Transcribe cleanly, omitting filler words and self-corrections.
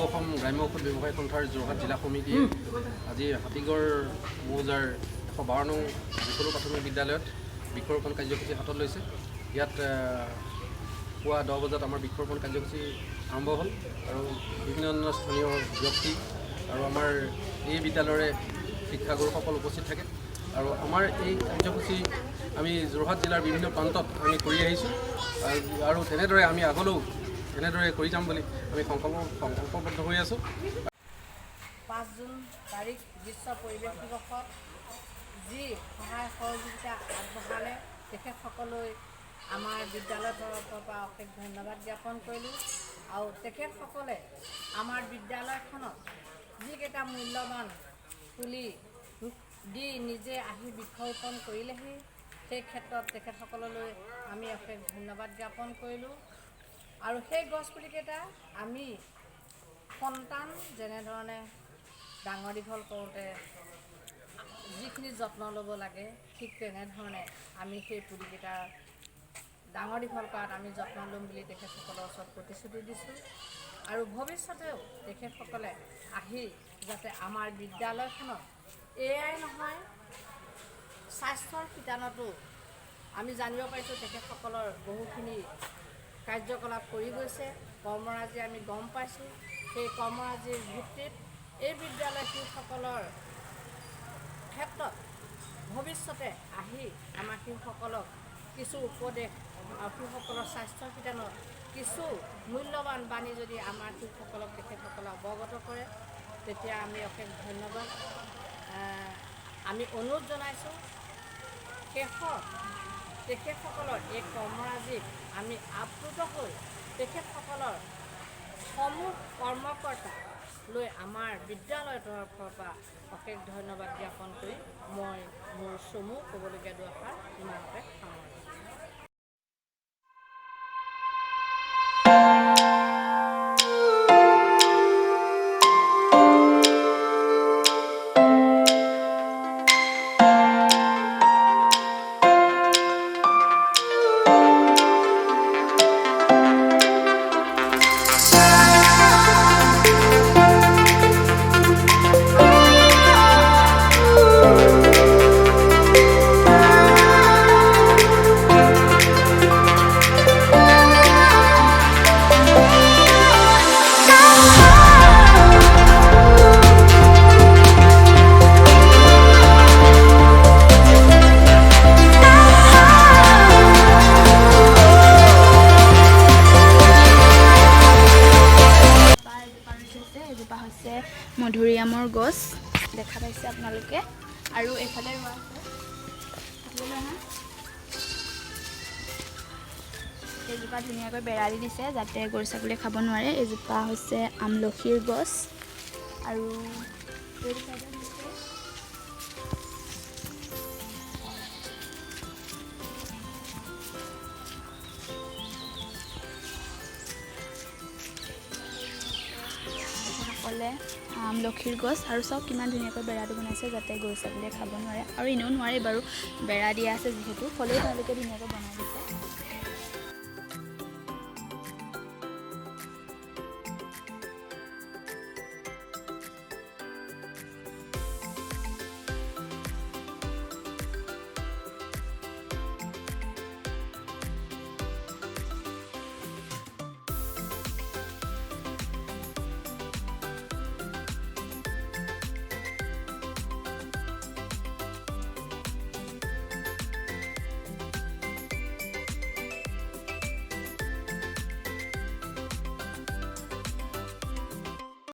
অসম গ্ৰাম্য ঔষধ ব্যৱসায় সন্থাৰ যোৰহাট জিলা সমিতিয়ে আজি হাতীগড় মৌজাৰ 112 নং যিকোনো প্ৰাথমিক বিদ্যালয়ত বৃক্ষৰোপণ কাৰ্যসূচী হাতত লৈছে। ইয়াত পুৱা 10 বজাত আমাৰ বৃক্ষৰোপণ কাৰ্যসূচী আৰম্ভ হ'ল আৰু বিভিন্ন স্থানীয় ব্যক্তি আৰু আমাৰ এই বিদ্যালয়ৰে শিক্ষাগুৰুসকল উপস্থিত থাকে আৰু আমাৰ এই কাৰ্যসূচী আমি যোৰহাট জিলাৰ বিভিন্ন প্ৰান্তত আমি কৰি আহিছোঁ আৰু তেনেদৰে আমি আগলৈও এনেদৰে কৰি যাম বুলি আমি সংকল্পবদ্ধ হৈ আছোঁ। 5 জুন তাৰিখ বিশ্ব পৰিৱেশ দিৱসত যি সহায় সহযোগিতা আগবঢ়ালে তেখেতসকললৈ আমাৰ বিদ্যালয়ৰ তৰফৰ পৰা অশেষ ধন্যবাদ জ্ঞাপন কৰিলোঁ আৰু তেখেতসকলে আমাৰ বিদ্যালয়খনত যিকেইটা মূল্যৱান পুলি দি নিজে আহি বৃক্ষৰোপণ কৰিলেহি সেই ক্ষেত্ৰত তেখেতসকললৈ আমি অশেষ ধন্যবাদ জ্ঞাপন কৰিলোঁ আৰু সেই গছপুলিকেইটা আমি সন্তান যেনেধৰণে ডাঙৰ দীঘল কৰোঁতে যিখিনি যত্ন ল'ব লাগে ঠিক তেনেধৰণে আমি সেই পুলিকেইটা ডাঙৰ দীঘল কৰাত আমি যত্ন ল'ম বুলি তেখেতসকলৰ ওচৰত প্ৰতিশ্ৰুতি দিছোঁ আৰু ভৱিষ্যতেও তেখেতসকলে আহি যাতে আমাৰ বিদ্যালয়খনত এয়াই নহয় স্বাস্থ্যৰ শিতানতো আমি জানিব পাৰিছোঁ তেখেতসকলৰ বহুখিনি কাৰ্যকলাপ কৰি গৈছে। কৰ্মৰাজি আমি গম পাইছোঁ। সেই কৰ্মৰাজিৰ ভিত্তিত এই বিদ্যালয়সকলৰ ক্ষেত্ৰত ভৱিষ্যতে আহি আমাৰ শিশুসকলক কিছু উপদেশ আৰু শিশুসকলৰ স্বাস্থ্যৰ শিতানত কিছু মূল্যৱান বাণী যদি আমাৰ শিশুসকলক তেখেতসকলে অৱগত কৰে তেতিয়া আমি অশেষ ধন্যবাদ আমি অনুৰোধ জনাইছোঁ। শেষত তেখেতসকলৰ এই কৰ্মৰাজিক আমি আপ্লুত হৈ তেখেতসকলৰ সমূহ কৰ্মকৰ্তা লৈ আমাৰ বিদ্যালয়ৰ তৰফৰ পৰা অশেষ ধন্যবাদ জ্ঞাপন কৰি মই মোৰ চমু ক'বলগীয়া দুআষাৰ ইমানতে সামৰিছোঁ। এজোপা হৈছে মধুৰিআমৰ গছ দেখা পাইছে আপোনালোকে আৰু এইফালে ৰোৱা আছে এইজোপা ধুনীয়াকৈ বেৰা দি দিছে যাতে গৰু ছাগলীয়ে খাব নোৱাৰে। এইজোপা হৈছে আমলখিৰ গছ আৰু আমলখিৰ গছ আৰু চব কিমান ধুনীয়াকৈ বেৰাটো বনাইছে যাতে গৰু ছাগলীয়ে খাব নোৱাৰে আৰু এনেও নোৱাৰে বাৰু বেৰা দিয়া আছে যিহেতু হ'লেও তেওঁলোকে ধুনীয়াকৈ বনাই দিছে।